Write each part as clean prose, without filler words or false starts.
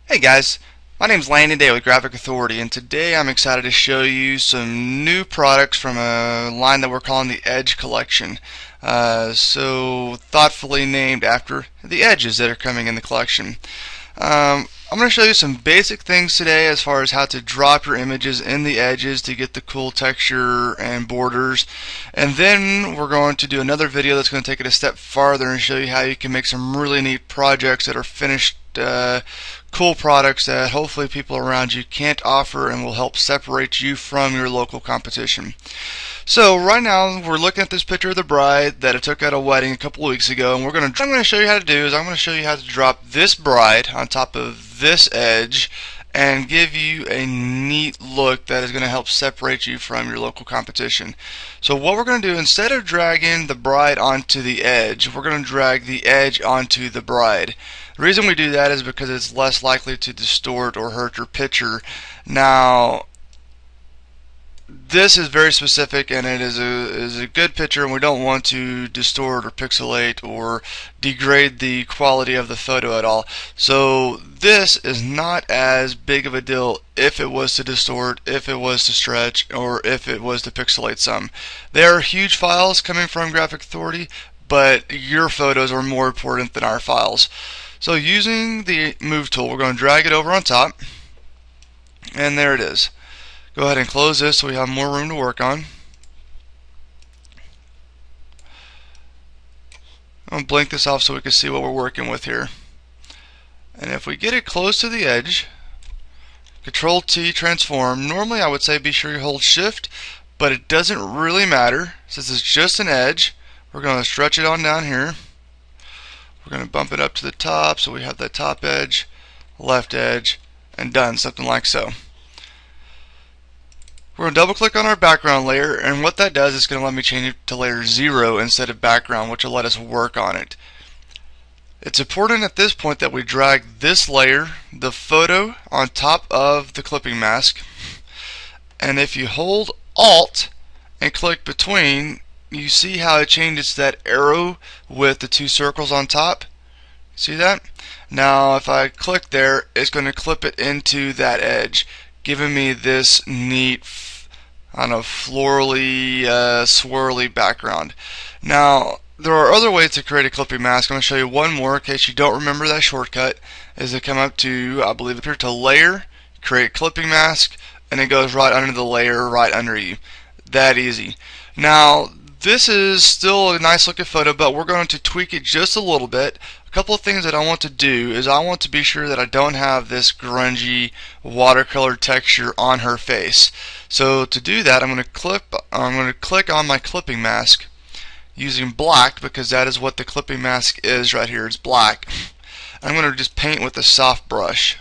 Hey guys, my name's Landon Day with Graphic Authority, and today I'm excited to show you some new products from a line that we're calling the Edge Collection. So thoughtfully named after the edges that are coming in the collection. I'm going to show you some basic things today as far as how to drop your images in the edges to get the cool texture and borders, and then we're going to do another video that's going to take it a step farther and show you how you can make some really neat projects that are finished cool products that hopefully people around you can't offer and will help separate you from your local competition. So right now we're looking at this picture of the bride that I took at a wedding a couple of weeks ago, and what I'm going to show you how to do is I'm going to show you how to drop this bride on top of this edge and give you a neat look that is going to help separate you from your local competition. So what we're going to do, instead of dragging the bride onto the edge, we're going to drag the edge onto the bride. The reason we do that is because it's less likely to distort or hurt your picture. Now, this is very specific, and it is a good picture, and we don't want to distort or pixelate or degrade the quality of the photo at all. So this is not as big of a deal if it was to distort, if it was to stretch, or if it was to pixelate some. They are huge files coming from Graphic Authority, but your photos are more important than our files. So using the move tool, we're going to drag it over on top, and there it is. Go ahead and close this so we have more room to work on. I'm going to blink this off so we can see what we're working with here. And if we get it close to the edge, Control T, transform. Normally I would say be sure you hold Shift, but it doesn't really matter since it's just an edge. We're going to stretch it on down here. We're going to bump it up to the top so we have the top edge, left edge, and done, something like so. We're going to double click on our background layer, and what that does is going to let me change it to layer 0 instead of background, which will let us work on it. It's important at this point that we drag this layer, the photo, on top of the clipping mask, and if you hold Alt and click between, you see how it changes that arrow with the two circles on top. See that? Now if I click there, it's going to clip it into that edge, giving me this neat florally swirly background. Now there are other ways to create a clipping mask. I'm going to show you one more in case you don't remember that shortcut. Is to come up to, I believe, here to layer, create clipping mask, and it goes right under the layer right under you. That easy. Now this is still a nice looking photo, but we're going to tweak it just a little bit. A couple of things that I want to do is I want to be sure that I don't have this grungy watercolor texture on her face. So to do that, I'm going to click on my clipping mask using black, because that is what the clipping mask is right here. It's black. I'm going to just paint with a soft brush.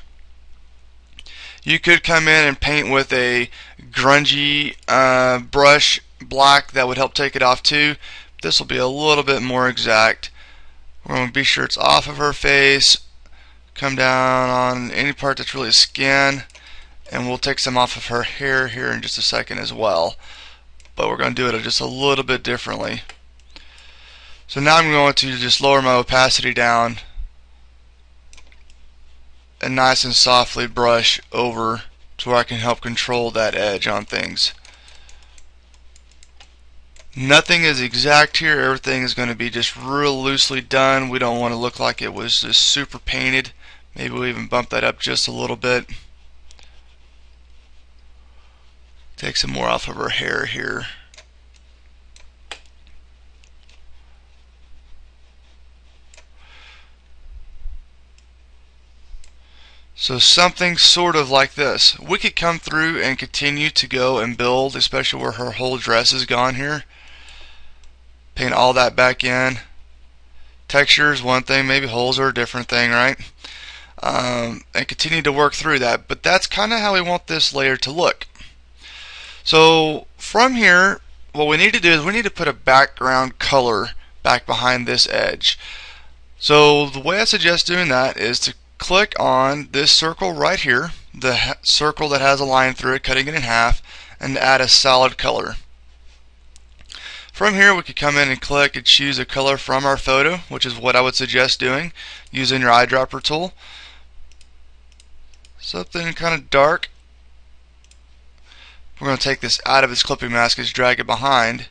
You could come in and paint with a grungy brush, black, that would help take it off too. This will be a little bit more exact. We're going to be sure it's off of her face, come down on any part that's really skin, and we'll take some off of her hair here in just a second as well, but we're going to do it just a little bit differently. So now I'm going to just lower my opacity down and nice and softly brush over to where I can help control that edge on things. Nothing is exact here. Everything is going to be just real loosely done. We don't want to look like it was just super painted. Maybe we'll even bump that up just a little bit. Take some more off of her hair here. So something sort of like this. We could come through and continue to go and build, especially where her whole dress is gone here. Paint all that back in. Texture is one thing, maybe holes are a different thing, right? And continue to work through that. But that's kind of how we want this layer to look. So from here, what we need to do is we need to put a background color back behind this edge. So the way I suggest doing that is to click on this circle right here, the circle that has a line through it, cutting it in half, and add a solid color. From here we could come in and click and choose a color from our photo, which is what I would suggest doing using your eyedropper tool. something kind of dark. We're going to take this out of its clipping mask, just drag it behind,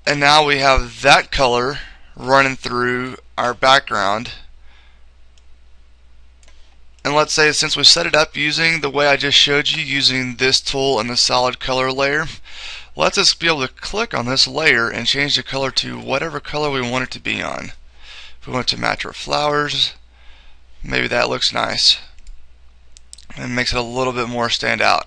and now we have that color running through our background. And let's say, since we set it up using the way I just showed you, using this tool and the solid color layer, let's just be able to click on this layer and change the color to whatever color we want it to be on. If we want it to match our flowers, maybe that looks nice and makes it a little bit more stand out.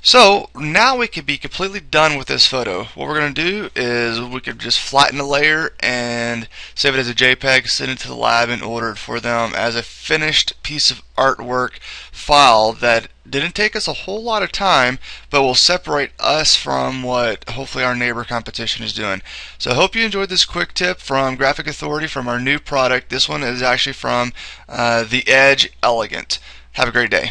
So now we could be completely done with this photo. What we're going to do is we could just flatten the layer and save it as a JPEG, send it to the lab, and order it for them as a finished piece of artwork file that didn't take us a whole lot of time, but will separate us from what hopefully our neighbor competition is doing. So I hope you enjoyed this quick tip from Graphic Authority from our new product. This one is actually from the Edge Elegant. Have a great day.